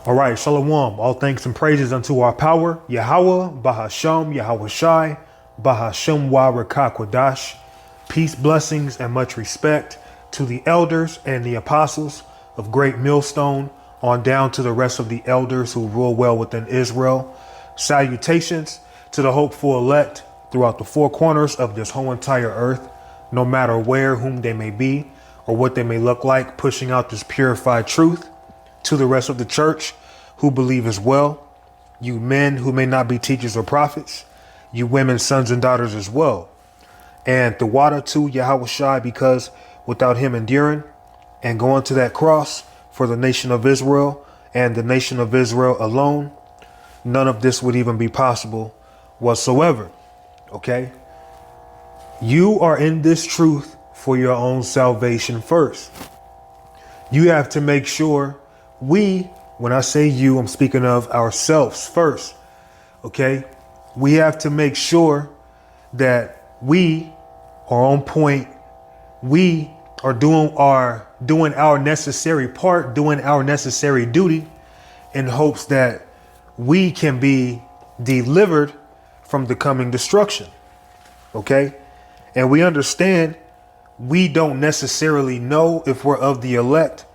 All right, Shalom. All thanks and praises unto our power, Yahweh, Bahasham, Yahweh Shai, Bahasham Wa Rakakwadash. Peace, blessings, and much respect to the elders and the apostles of Great Millstone, on down to the rest of the elders who rule well within Israel. Salutations to the hopeful elect throughout the four corners of this whole entire earth, no matter where, whom they may be, or what they may look like, pushing out this purified truth. To the rest of the church who believe as well, you men who may not be teachers or prophets, you women, sons and daughters as well. And the water to Yahweh Shai, because without him enduring and going to that cross for the nation of Israel and the nation of Israel alone, none of this would even be possible whatsoever. Okay? You are in this truth for your own salvation first. You have to make sure when I say you, I'm speaking of ourselves first. Okay? We have to make sure that we are on point. We are doing our necessary part, doing our necessary duty in hopes that we can be delivered from the coming destruction. Okay? And we understand we don't necessarily know if we're of the elect,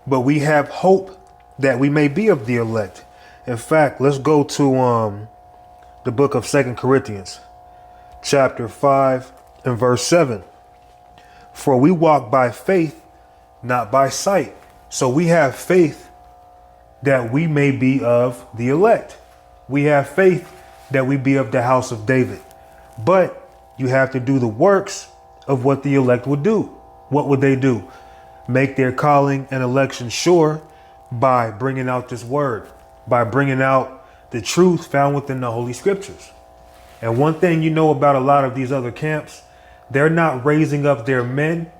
but we have hope that we may be of the elect. In fact, let's go to the book of 2 Corinthians, chapter 5 and verse 7. For we walk by faith, not by sight. So we have faith that we may be of the elect. We have faith that we be of the house of David. But you have to do the works of what the elect would do. What would they do? Make their calling and election sure by bringing out this word, by bringing out the truth found within the Holy Scriptures. And one thing you know about a lot of these other camps, they're not raising up their men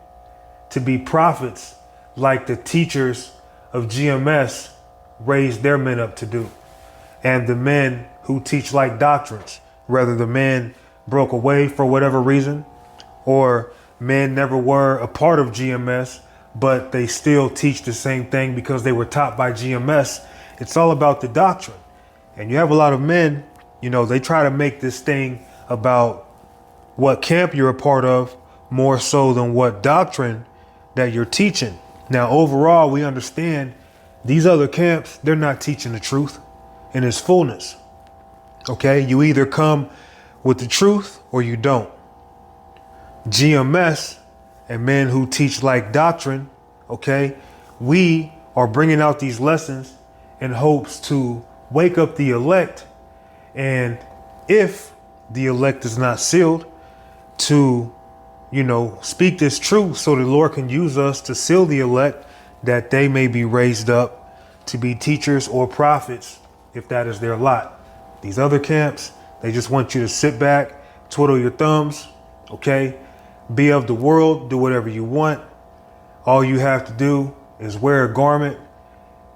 to be prophets like the teachers of GMS raised their men up to do. And the men who teach like doctrines, whether the men broke away for whatever reason, or men never were a part of GMS, but they still teach the same thing because they were taught by GMS. It's all about the doctrine. And you have a lot of men, they try to make this thing about what camp you're a part of more so than what doctrine that you're teaching. Now, overall, we understand these other camps, they're not teaching the truth in its fullness. Okay, you either come with the truth or you don't. GMS and men who teach like doctrine, okay, we are bringing out these lessons in hopes to wake up the elect. And if the elect is not sealed, to, speak this truth so the Lord can use us to seal the elect, that they may be raised up to be teachers or prophets, if that is their lot. These other camps, they just want you to sit back, twiddle your thumbs, okay? Be of the world, do whatever you want. All you have to do is wear a garment.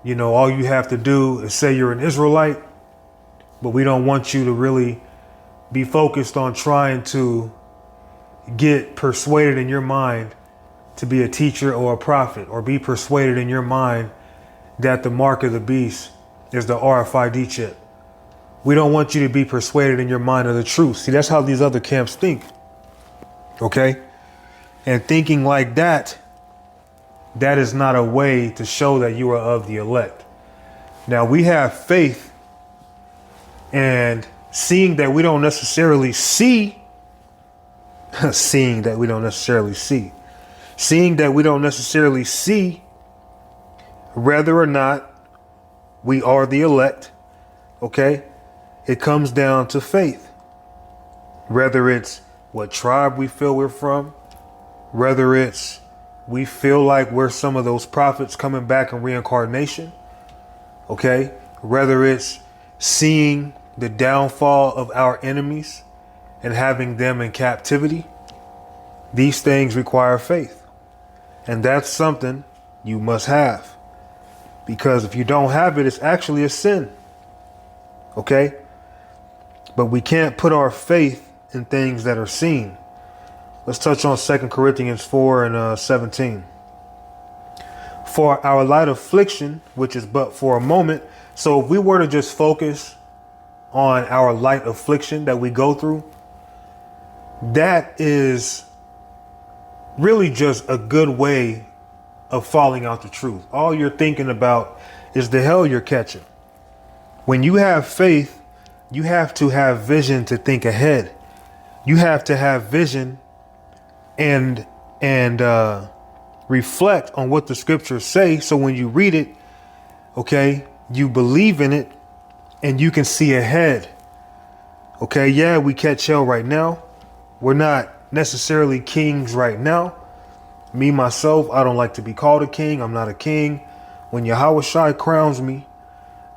All you have to do is say you're an Israelite, but we don't want you to really be focused on trying to get persuaded in your mind to be a teacher or a prophet, or be persuaded in your mind that the mark of the beast is the RFID chip. We don't want you to be persuaded in your mind of the truth. See, that's how these other camps think. Okay? And thinking like that is not a way to show that you are of the elect. Now, we have faith, and seeing that we don't necessarily see, seeing that we don't necessarily see whether or not we are the elect, okay? It comes down to faith. Whether it's what tribe we feel we're from, whether it's we feel like we're some of those prophets coming back in reincarnation, okay? Whether it's seeing the downfall of our enemies and having them in captivity, these things require faith. And that's something you must have. Because if you don't have it, it's actually a sin. Okay? But we can't put our faith in things that are seen. Let's touch on 2 Corinthians 4 and 17. For our light affliction, which is but for a moment, So if we were to just focus on our light affliction that we go through, that is really just a good way of falling out the truth. All you're thinking about is the hell you're catching. When you have faith, you have to have vision to think ahead. You have to have vision and reflect on what the scriptures say. So when you read it, okay, you believe in it and you can see ahead. Okay, yeah, we catch hell right now. We're not necessarily kings right now. Me, myself, I don't like to be called a king. I'm not a king. When Yahweh Shai crowns me,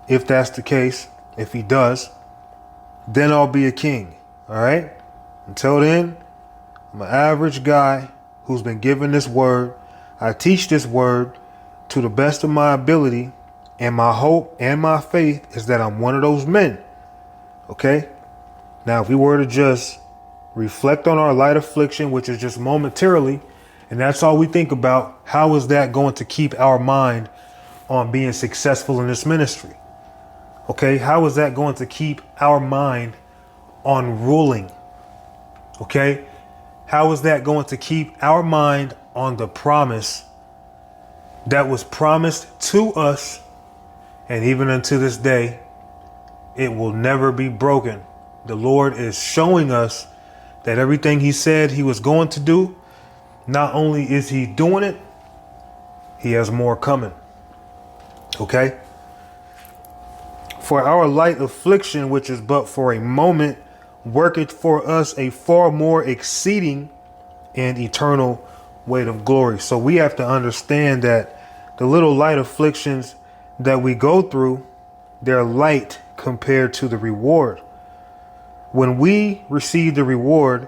if that's the case, if he does, then I'll be a king. All right. Until then, I'm an average guy who's been given this word. I teach this word to the best of my ability. And my hope and my faith is that I'm one of those men. Okay. Now, if we were to just reflect on our light affliction, which is just momentarily, and that's all we think about, how is that going to keep our mind on being successful in this ministry? Okay, how is that going to keep our mind on ruling? Okay, how is that going to keep our mind on the promise that was promised to us? And even unto this day, it will never be broken. The Lord is showing us that everything he said he was going to do, not only is he doing it, he has more coming. Okay. For our light affliction, which is but for a moment, worketh for us a far more exceeding and eternal weight of glory. So we have to understand that the little light afflictions that we go through, they're light compared to the reward. When we receive the reward,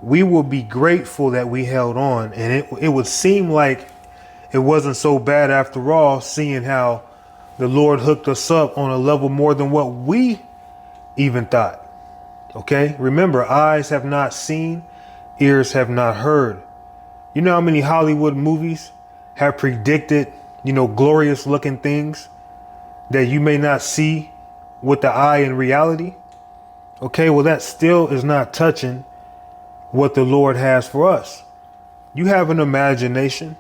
we will be grateful that we held on. And it would seem like it wasn't so bad after all, seeing how the Lord hooked us up on a level more than what we even thought. Okay. Remember, eyes have not seen, ears have not heard. You know how many Hollywood movies have predicted, glorious looking things that you may not see with the eye in reality? Okay. Well, that still is not touching what the Lord has for us. You have an imagination.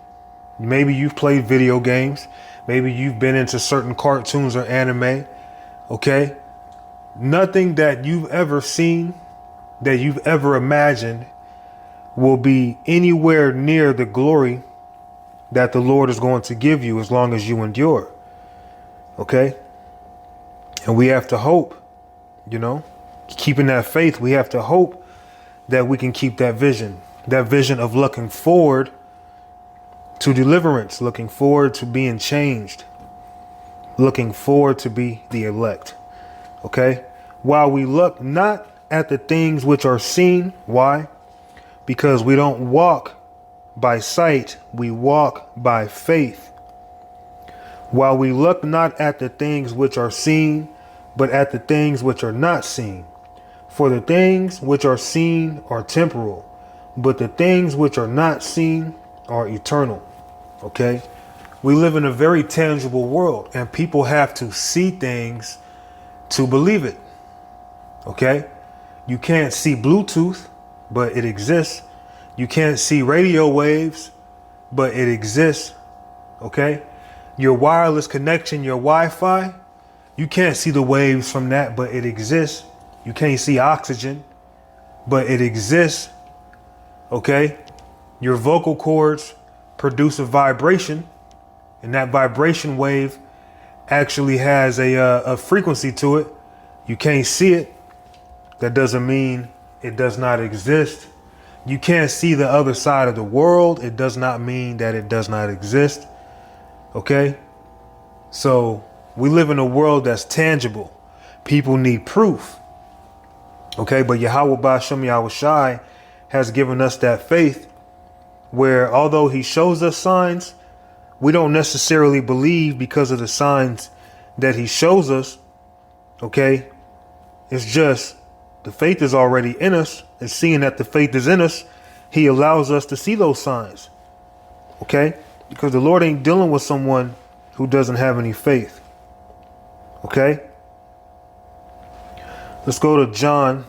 Maybe you've played video games. Maybe you've been into certain cartoons or anime. Okay. Nothing that you've ever seen, that you've ever imagined, will be anywhere near the glory that the Lord is going to give you as long as you endure. Okay. And we have to hope, keeping that faith. We have to hope that we can keep that vision of looking forward to deliverance, looking forward to being changed, looking forward to be the elect. Okay. While we look not at the things which are seen. Why? Because we don't walk by sight. We walk by faith. While we look not at the things which are seen, but at the things which are not seen. For the things which are seen are temporal, but the things which are not seen are eternal. Okay. We live in a very tangible world, and people have to see things to believe it. Okay. You can't see Bluetooth, but it exists. You can't see radio waves, but it exists. Okay. Your wireless connection, your Wi-Fi, you can't see the waves from that, but it exists. You can't see oxygen, but it exists. Okay. Your vocal cords produce a vibration, and that vibration wave actually has a frequency to it. You can't see it. That doesn't mean it does not exist. You can't see the other side of the world. It does not mean that it does not exist. Okay. So we live in a world that's tangible. People need proof. Okay. But Yahweh Ba'ashem Yahweh Shai has given us that faith where, although he shows us signs, we don't necessarily believe because of the signs that he shows us. Okay. It's just the faith is already in us, and seeing that the faith is in us, he allows us to see those signs. Okay. Because the Lord ain't dealing with someone who doesn't have any faith. Okay. Let's go to John.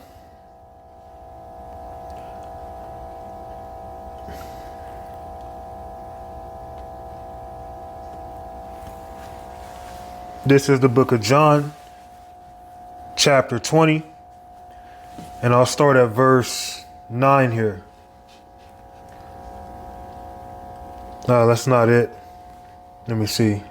This is the book of John, chapter 20. And I'll start at verse 9 here. No, that's not it. Let me see.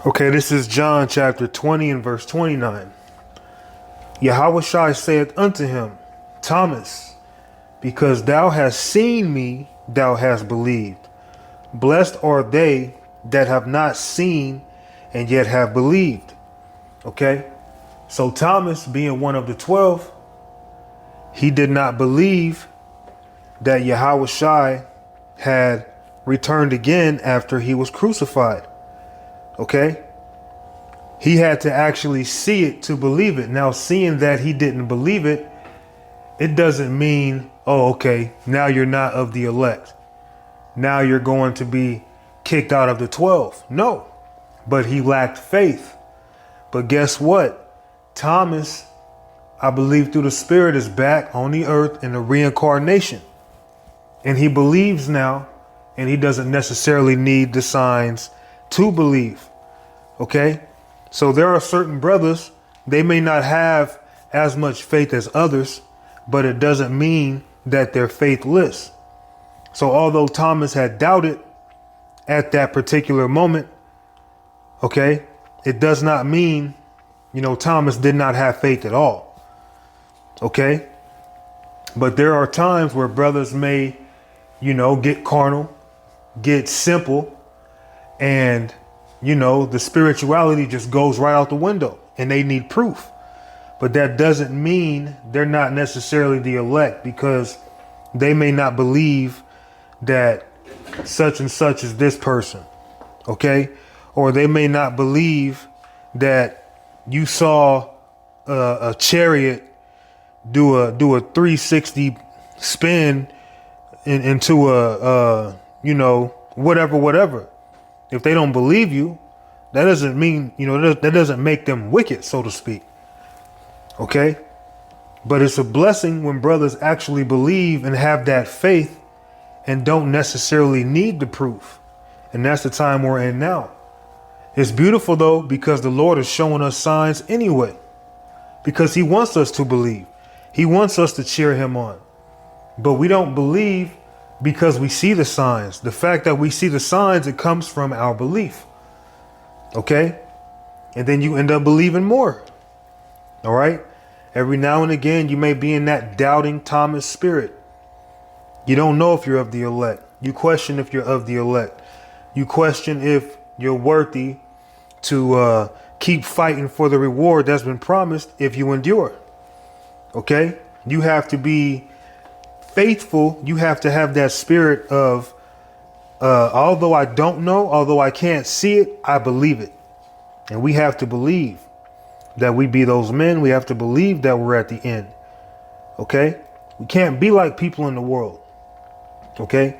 Okay, this is John chapter 20 and verse 29. Yahushua saith unto him, Thomas, because thou hast seen me, thou hast believed. Blessed are they that have not seen and yet have believed. Okay, so Thomas, being one of the 12, he did not believe that Yahushua had returned again after he was crucified. Okay, he had to actually see it to believe it. Now, seeing that he didn't believe it, it doesn't mean, oh, okay, now you're not of the elect. Now you're going to be kicked out of the 12. No, but he lacked faith. But guess what? Thomas, I believe through the Spirit, is back on the earth in the reincarnation. And he believes now, and he doesn't necessarily need the signs to believe. Okay? So there are certain brothers, they may not have as much faith as others, but it doesn't mean that they're faithless. So although Thomas had doubted at that particular moment, okay, it does not mean, Thomas did not have faith at all. Okay? But there are times where brothers may, get carnal, get simple, and the spirituality just goes right out the window and they need proof. But that doesn't mean they're not necessarily the elect, because they may not believe that such and such is this person. Okay. Or they may not believe that you saw a chariot do a 360 spin into a whatever. If they don't believe you, that doesn't mean, that doesn't make them wicked, so to speak. Okay. But it's a blessing when brothers actually believe and have that faith and don't necessarily need the proof. And that's the time we're in now. It's beautiful, though, because the Lord is showing us signs anyway, because he wants us to believe. He wants us to cheer him on. But we don't believe because we see the signs. The fact that we see the signs, it comes from our belief. Okay. And then you end up believing more. All right. Every now and again, you may be in that doubting Thomas spirit. You don't know if you're of the elect. You question if you're of the elect. You question if you're worthy to keep fighting for the reward that's been promised if you endure. Okay. You have to be faithful. You have to have that spirit of, although I don't know, although I can't see it, I believe it. And we have to believe that we be those men. We have to believe that we're at the end. Okay. We can't be like people in the world. Okay.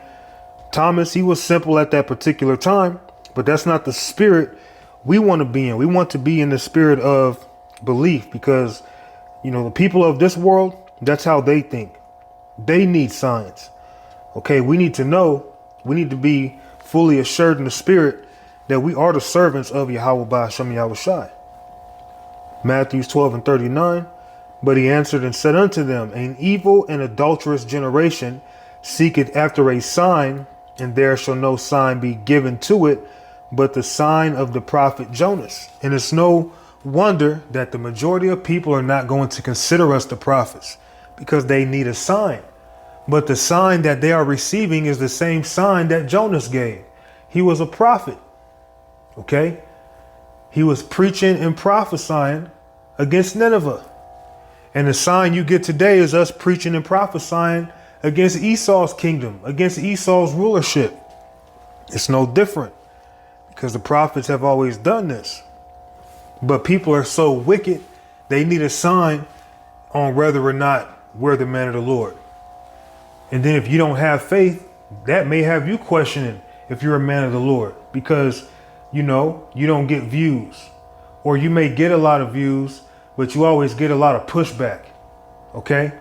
Thomas, he was simple at that particular time, but that's not the spirit we want to be in. We want to be in the spirit of belief, because, the people of this world, that's how they think. They need signs. Okay. We need to know, we need to be fully assured in the spirit that we are the servants of Yahweh Ba'ashem Yahushai. Matthew 12 and 39. But he answered and said unto them, an evil and adulterous generation seeketh after a sign, and there shall no sign be given to it, but the sign of the prophet Jonas. And it's no wonder that the majority of people are not going to consider us the prophets, because they need a sign. But the sign that they are receiving is the same sign that Jonas gave. He was a prophet. Okay. He was preaching and prophesying against Nineveh. And the sign you get today is us preaching and prophesying against Esau's kingdom, against Esau's rulership. It's no different, because the prophets have always done this. But people are so wicked, they need a sign on whether or not we're the man of the Lord. And then if you don't have faith, that may have you questioning if you're a man of the Lord, because, you know, you don't get views, or you may get a lot of views, but you always get a lot of pushback. Okay.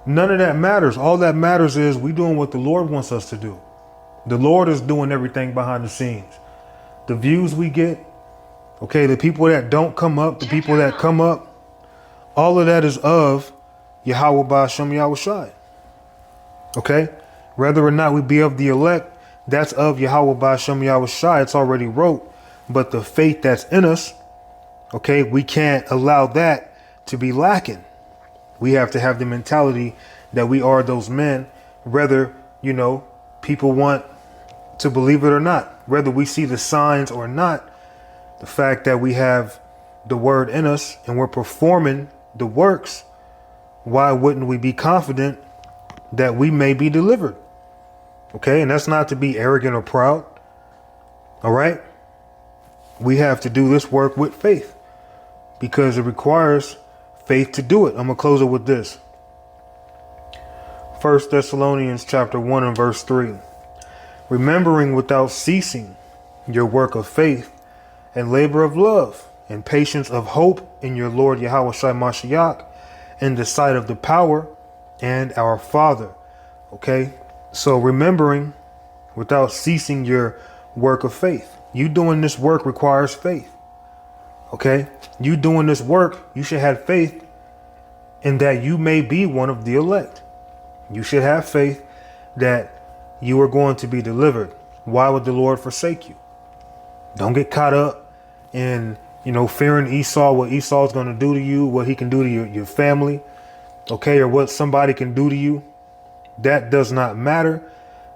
None of that matters. All that matters is we doing what the Lord wants us to do. The Lord is doing everything behind the scenes. The views we get, okay, the people that don't come up, the people that come up, all of that is of Yahweh Ba'ashem Yahushai. Okay? Whether or not we be of the elect, that's of Yahweh Ba'ashem Yahushai. It's already wrote. But the faith that's in us, okay, we can't allow that to be lacking. We have to have the mentality that we are those men, whether, you know, people want to believe it or not, whether we see the signs or not. The fact that we have the word in us and we're performing the works, why wouldn't we be confident that we may be delivered? Okay, and that's not to be arrogant or proud. All right, we have to do this work with faith because it requires faith to do it. I'm gonna close it with this. 1 Thessalonians chapter 1 and verse 3. Remembering without ceasing your work of faith and labor of love and patience of hope in your Lord Yahweh Shai Mashiach in the sight of the power and our Father. Okay, so remembering without ceasing your work of faith. You doing this work requires faith. Okay, you doing this work, you should have faith in that you may be one of the elect. You should have faith that you are going to be delivered. Why would the Lord forsake you? Don't get caught up in, you know, fearing Esau, what Esau's going to do to you, what he can do to your family, okay, or what somebody can do to you. That does not matter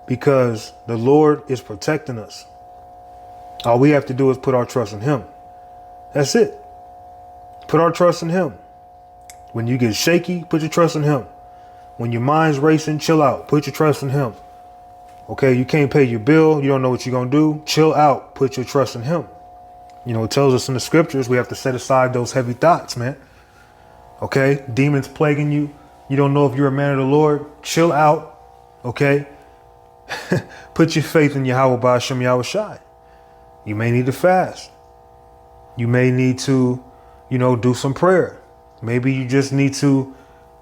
because the Lord is protecting us. All we have to do is put our trust in him. That's it. Put our trust in him. When you get shaky, put your trust in him. When your mind's racing, chill out. Put your trust in him. Okay, you can't pay your bill. You don't know what you're going to do. Chill out. Put your trust in him. You know, it tells us in the scriptures, we have to set aside those heavy thoughts, man. Okay, demons plaguing you. You don't know if you're a man of the Lord. Chill out. Okay. Put your faith in Yahweh Ba'ashem Yahushai. You may need to fast. You may need to, you know, do some prayer. Maybe you just need to,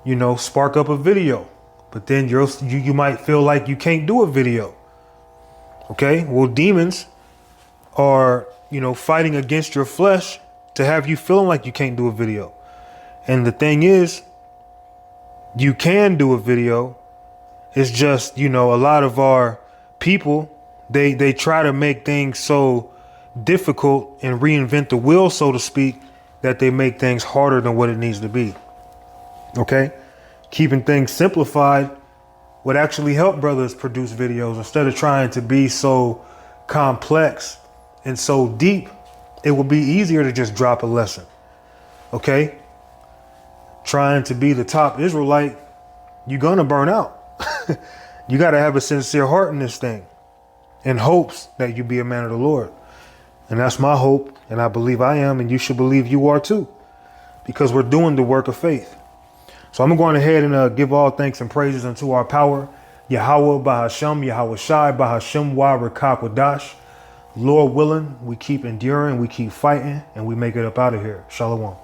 you know, spark up a video. But then you might feel like you can't do a video. Okay. Well, demons are, you know, fighting against your flesh to have you feeling like you can't do a video. And the thing is, you can do a video. It's just, you know, a lot of our people, they try to make things so difficult and reinvent the wheel, so to speak, that they make things harder than what it needs to be. Okay. Keeping things simplified would actually help brothers produce videos instead of trying to be so complex and so deep. It would be easier to just drop a lesson. Okay. Trying to be the top Israelite, you're going to burn out. You got to have a sincere heart in this thing in hopes that you be a man of the Lord. And that's my hope. And I believe I am. And you should believe you are too, because we're doing the work of faith. So I'm going ahead and give all thanks and praises unto our power, Yahweh Ba'ashem, Yahweh Shai, Ba'ashem Wa Rekakwadash. Lord willing, we keep enduring, we keep fighting, and we make it up out of here. Shalom.